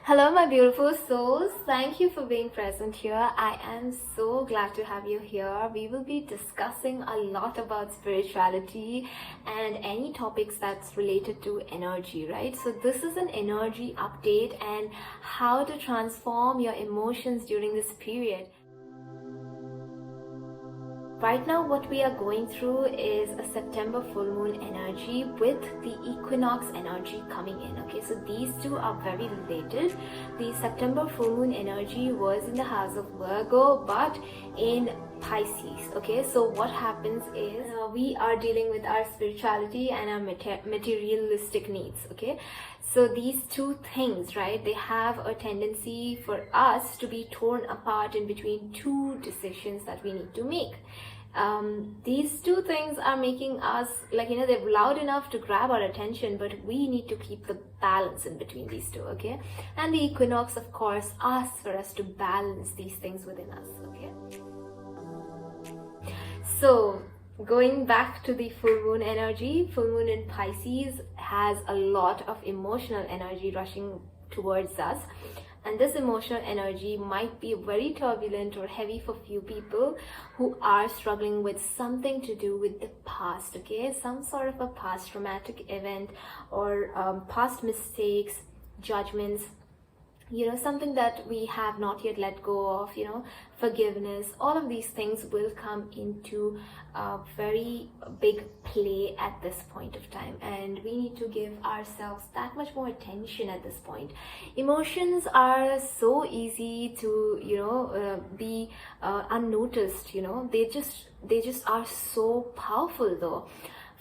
Hello, my beautiful souls. Thank you for being present here. I am so glad to have you here. We will be discussing a lot about spirituality and any topics that's related to energy, right? So this is an energy update and how to transform your emotions during this period. Right now, what we are going through is a September full moon energy with the equinox energy coming in. Okay, so these two are very related. The September full moon energy was in the house of Virgo, but in Pisces. Okay, so what happens is we are dealing with our spirituality and our materialistic needs. Okay, so these two things, right, they have a tendency for us to be torn apart in between two decisions that we need to make. These two things are making us, they're loud enough to grab our attention, but we need to keep the balance in between these two. Okay, and the equinox, of course, asks for us to balance these things within us. Okay, so going back to the full moon energy, full moon in Pisces has a lot of emotional energy rushing towards us, and this emotional energy might be very turbulent or heavy for few people who are struggling with something to do with the past. Okay, some sort of a past traumatic event or past mistakes, judgments, something that we have not yet let go of, forgiveness. All of these things will come into a very big play at this point of time, and we need to give ourselves that much more attention at this point. Emotions are so easy to be unnoticed. They just are so powerful though.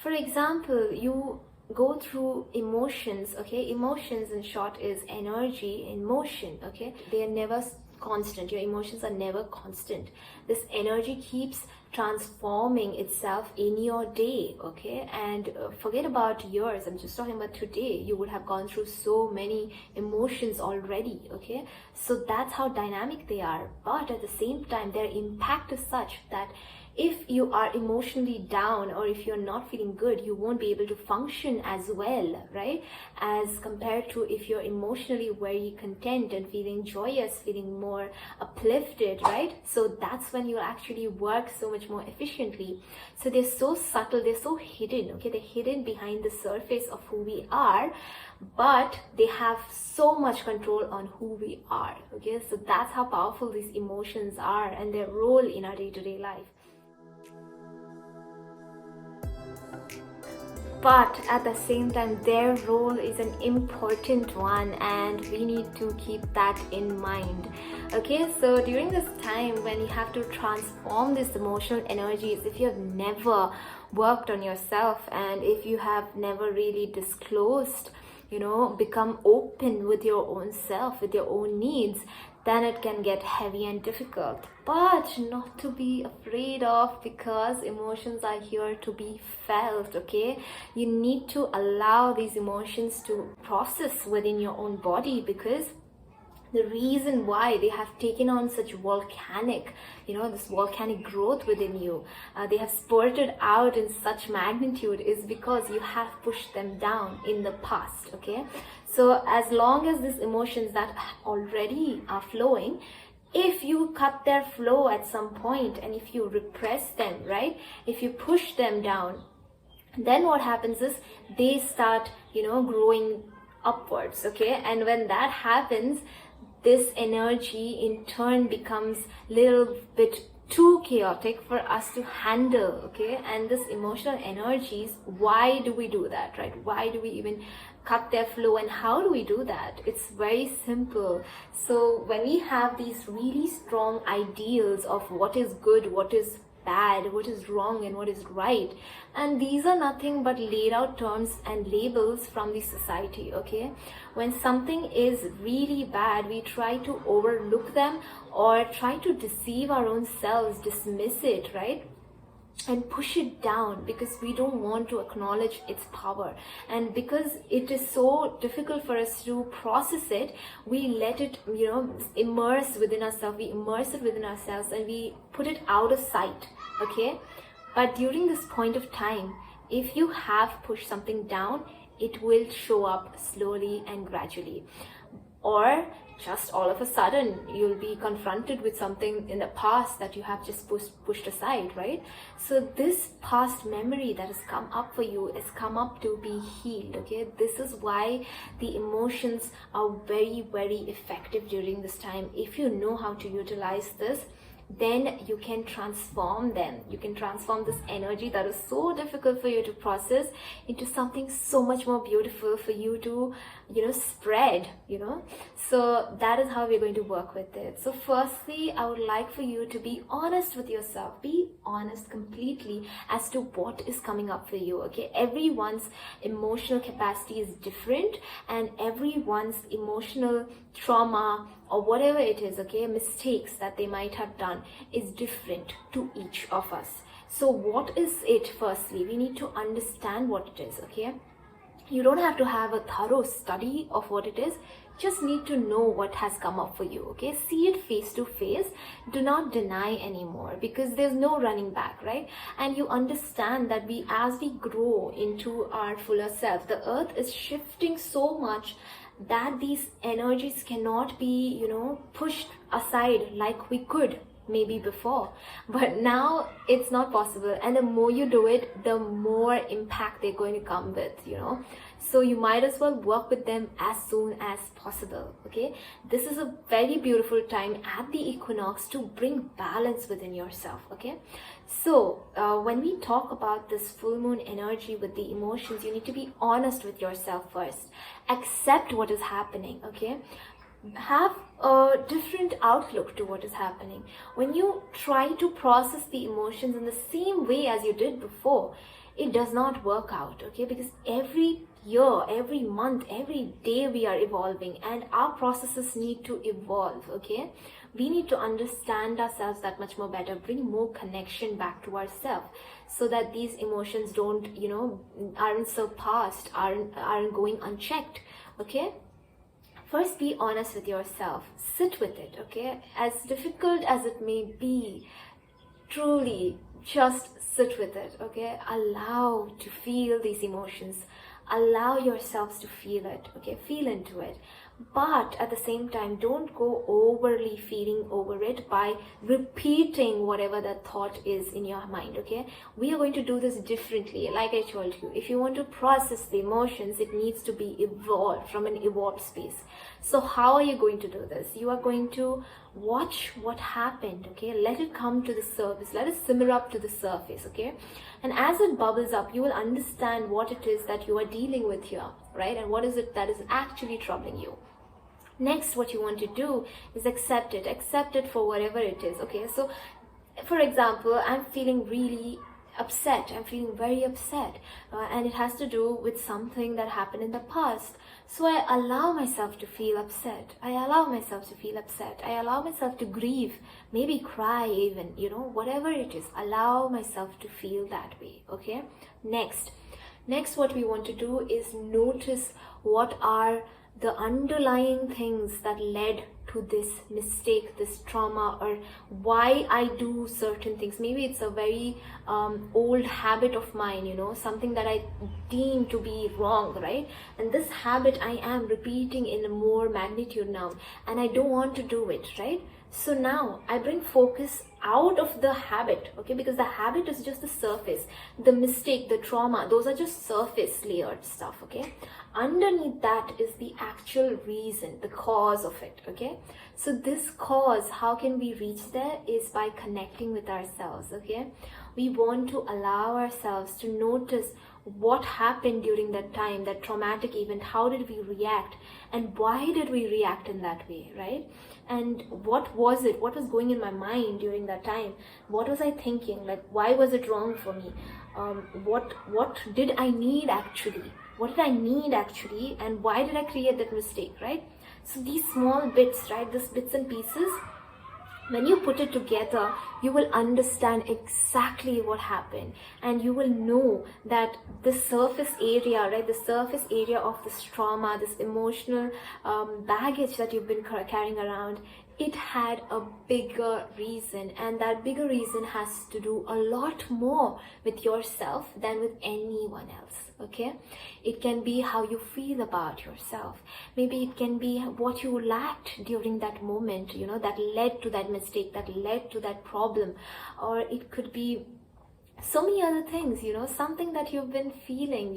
For example, you go through emotions. Okay, emotions in short is energy in motion. Okay, they are never constant. Your emotions are never constant. This energy keeps transforming itself in your day. Okay, and forget about yours, I'm just talking about today. You would have gone through so many emotions already. Okay, so that's how dynamic they are, but at the same time their impact is such that if you are emotionally down or if you're not feeling good, you won't be able to function as well, right, as compared to if you're emotionally very content and feeling joyous, feeling more uplifted, right? So that's when you actually work so much more efficiently. So they're so subtle, they're so hidden. Okay, they're hidden behind the surface of who we are, but they have so much control on who we are. Okay, so that's how powerful these emotions are and their role in our day-to-day life. But at the same time, their role is an important one, and we need to keep that in mind. Okay, so during this time when you have to transform these emotional energies, if you have never worked on yourself and if you have never really disclosed, become open with your own self, with your own needs, then it can get heavy and difficult. But not to be afraid of, because emotions are here to be felt. Okay, you need to allow these emotions to process within your own body, because the reason why they have taken on such volcanic, this volcanic growth within you, they have spurted out in such magnitude, is because you have pushed them down in the past. Okay, so as long as these emotions that already are flowing, if you cut their flow at some point and if you repress them, right, if you push them down, then what happens is they start growing upwards. Okay, and when that happens, this energy in turn becomes a little bit too chaotic for us to handle. Okay, and this emotional energies, why do we do that, right? Why do we even cut their flow, and how do we do that? It's very simple. So when we have these really strong ideals of what is good, what is bad, what is wrong, and what is right, and these are nothing but laid out terms and labels from the society. Okay, when something is really bad, we try to overlook them or try to deceive our own selves, dismiss it, right, and push it down, because we don't want to acknowledge its power. And because it is so difficult for us to process it, we let it immerse within ourselves. We immerse it within ourselves and we put it out of sight. Okay, but during this point of time, if you have pushed something down, it will show up slowly and gradually. or just all of a sudden you'll be confronted with something in the past that you have just pushed aside, right? So this past memory that has come up for you is come up to be healed. Okay, this is why the emotions are very, very effective during this time. If you know how to utilize this, then you can transform them. You can transform this energy that is so difficult for you to process into something so much more beautiful for you to, spread, So that is how we're going to work with it. So firstly, I would like for you to be honest with yourself. Be honest completely as to what is coming up for you, okay? Everyone's emotional capacity is different, and everyone's emotional trauma or whatever it is, okay, mistakes that they might have done is different to each of us. So what is it? Firstly, we need to understand what it is, okay? You don't have to have a thorough study of what it is. Just need to know what has come up for you, okay? See it face to face. Do not deny anymore, because there's no running back, right? And you understand that as we grow into our fuller self, the earth is shifting so much that these energies cannot be, pushed aside like we could maybe before, but now it's not possible. And the more you do it, the more impact they're going to come with, so you might as well work with them as soon as possible, okay? This is a very beautiful time at the equinox to bring balance within yourself, okay? So when we talk about this full moon energy with the emotions, you need to be honest with yourself first. Accept what is happening, okay? Have a different outlook to what is happening. When you try to process the emotions in the same way as you did before, it does not work out, okay? Because every year, every month, every day we are evolving, and our processes need to evolve, okay? We need to understand ourselves that much more better, bring more connection back to ourselves, so that these emotions don't, aren't surpassed, aren't going unchecked, okay? First, be honest with yourself. Sit with it, okay? As difficult as it may be, truly just sit with it, okay? Allow to feel these emotions. Allow yourselves to feel it, okay? Feel into it. But at the same time, don't go overly feeling over it by repeating whatever that thought is in your mind, okay? We are going to do this differently. Like I told you, if you want to process the emotions, it needs to be evolved from an evolved space. So how are you going to do this? You are going to watch what happened, okay? Let it come to the surface. Let it simmer up to the surface, okay? And as it bubbles up, you will understand what it is that you are dealing with here, right? And what is it that is actually troubling you. Next, what you want to do is accept it for whatever it is, okay? So for example, I'm feeling really upset. I'm feeling very upset, and it has to do with something that happened in the past. So I allow myself to feel upset. I allow myself to grieve, maybe cry even, whatever it is. Allow myself to feel that way, okay? Next, what we want to do is notice what are the underlying things that led to this mistake, this trauma, or why I do certain things. Maybe it's a very old habit of mine, something that I deem to be wrong, right? And this habit I am repeating in a more magnitude now, and I don't want to do it, right? So now I bring focus out of the habit, okay? Because the habit is just the surface. The mistake, the trauma, those are just surface layered stuff, okay? Underneath that is the actual reason, the cause of it, okay? So this cause, how can we reach there, is by connecting with ourselves, okay? We want to allow ourselves to notice what happened during that time, that traumatic event. How did we react, and why did we react in that way, right? And what was it? What was going in my mind during that time? What was I thinking? Like, why was it wrong for me? What did I need actually? What did I need actually? And why did I create that mistake, right? So these small bits, right? These bits and pieces, when you put it together, you will understand exactly what happened, and you will know that the surface area, right, the surface area of this trauma, this emotional baggage that you've been carrying around, it had a bigger reason, and that bigger reason has to do a lot more with yourself than with anyone else. Okay, it can be how you feel about yourself. Maybe it can be what you lacked during that moment, that led to that mistake, that led to that problem. Or it could be so many other things, something that you've been feeling,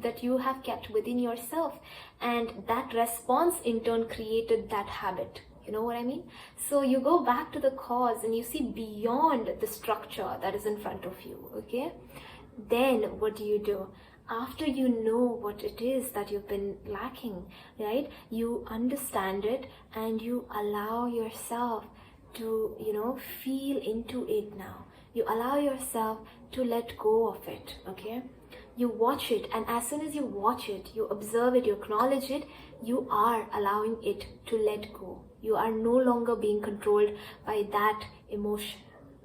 that you have kept within yourself, and that response in turn created that habit. You know what I mean? So you go back to the cause and you see beyond the structure that is in front of you. Okay, then what do? After you know what it is that you've been lacking, right? You understand it and you allow yourself to, feel into it now. You allow yourself to let go of it. Okay, you watch it, and as soon as you watch it, you observe it, you acknowledge it, you are allowing it to let go. You are no longer being controlled by that emotion.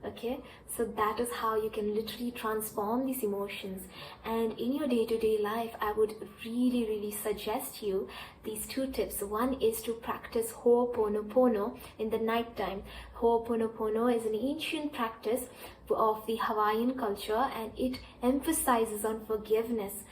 Okay, so that is how you can literally transform these emotions. And in your day-to-day life, I would really suggest you these 2 tips. One is to practice Ho'oponopono in the night time. Ho'oponopono is an ancient practice of the Hawaiian culture, and it emphasizes on forgiveness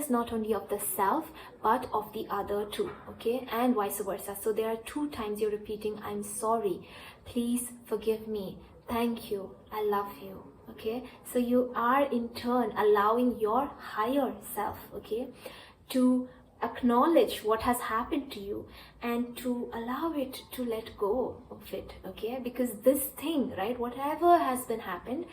not only of the self but of the other too. Okay, and vice versa. So there are 2 times you're repeating, I'm sorry, please forgive me, thank you, I love you. Okay, so you are in turn allowing your higher self, okay, to acknowledge what has happened to you and to allow it to let go of it. Okay, because this thing, right, whatever has been happened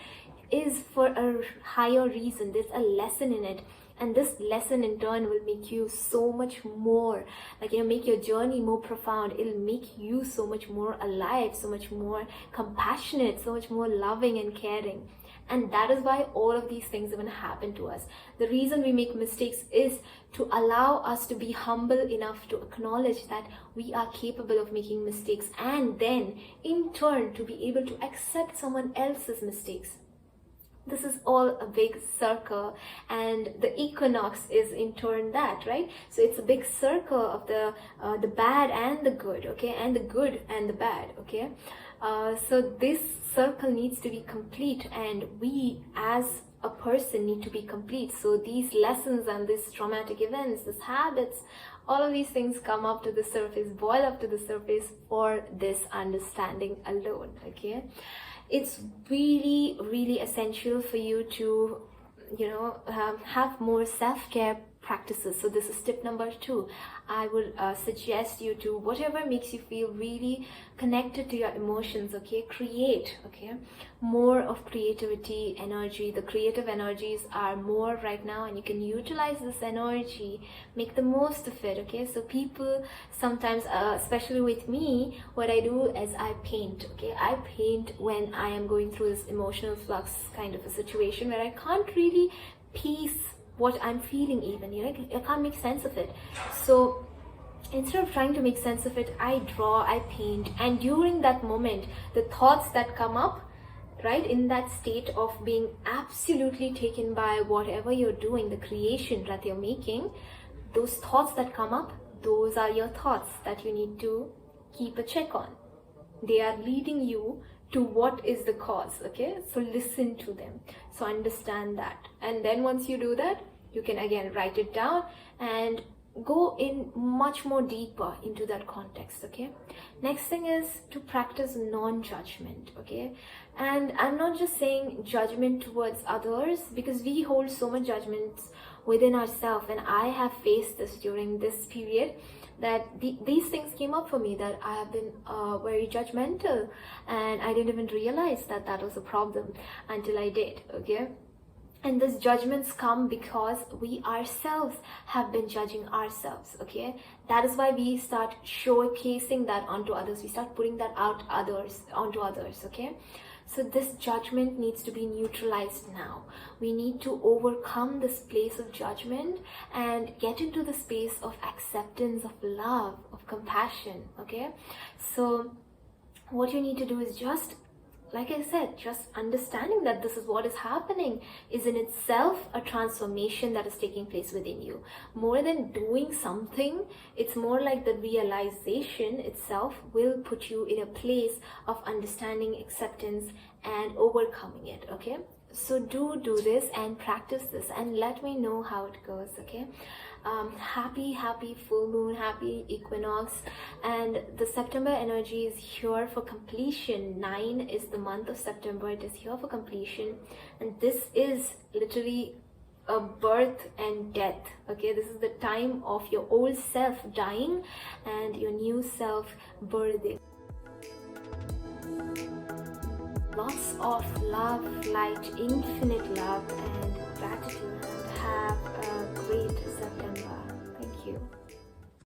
is for a higher reason. There's a lesson in it, and this lesson in turn will make you so much more, make your journey more profound. It'll make you so much more alive, so much more compassionate, so much more loving and caring. And that is why all of these things even happen to us. The reason we make mistakes is to allow us to be humble enough to acknowledge that we are capable of making mistakes, and then in turn to be able to accept someone else's mistakes. This is all a big circle, and the equinox is in turn that, right? So it's a big circle of the bad and the good, okay, and the good and the bad, okay. So this circle needs to be complete, and we as a person need to be complete. So these lessons and these traumatic events, these habits, all of these things come up to the surface, boil up to the surface for this understanding alone. Okay, it's really essential for you to have more self-care practices. So this is tip number 2. I would suggest you to, whatever makes you feel really connected to your emotions, okay, create, okay, more of creativity energy. The creative energies are more right now, and you can utilize this energy, make the most of it. Okay, so people sometimes, especially with me, what I do is I paint. Okay, I paint when I am going through this emotional flux kind of a situation where I can't really piece what I'm feeling, even, I can't make sense of it. So instead of trying to make sense of it, I draw, I paint, and during that moment, the thoughts that come up, right, in that state of being absolutely taken by whatever you're doing, the creation that you're making, those thoughts that come up, those are your thoughts that you need to keep a check on. They are leading you to what is the cause. Okay, so listen to them, so understand that, and then once you do that, you can again write it down and go in much more deeper into that context. Okay, next thing is to practice non-judgment. Okay, and I'm not just saying judgment towards others, because we hold so much judgments within ourselves, and I have faced this during this period, that these things came up for me, that I have been very judgmental, and I didn't even realize that that was a problem until I did. Okay, and these judgments come because we ourselves have been judging ourselves. Okay, that is why we start showcasing that onto others, we start putting that out onto others. Okay, so this judgment needs to be neutralized now. We need to overcome this place of judgment and get into the space of acceptance, of love, of compassion. Okay, so what you need to do is just like I said, just understanding that this is what is happening is in itself a transformation that is taking place within you. More than doing something, it's more like the realization itself will put you in a place of understanding, acceptance, and overcoming it. Okay, so do this and practice this and let me know how it goes. Okay, happy full moon, happy equinox, and the September energy is here for completion. 9 is the month of September. It is here for completion, and this is literally a birth and death. Okay, this is the time of your old self dying and your new self birthing. Lots of love, light, infinite love and gratitude, and have a great September. Thank you.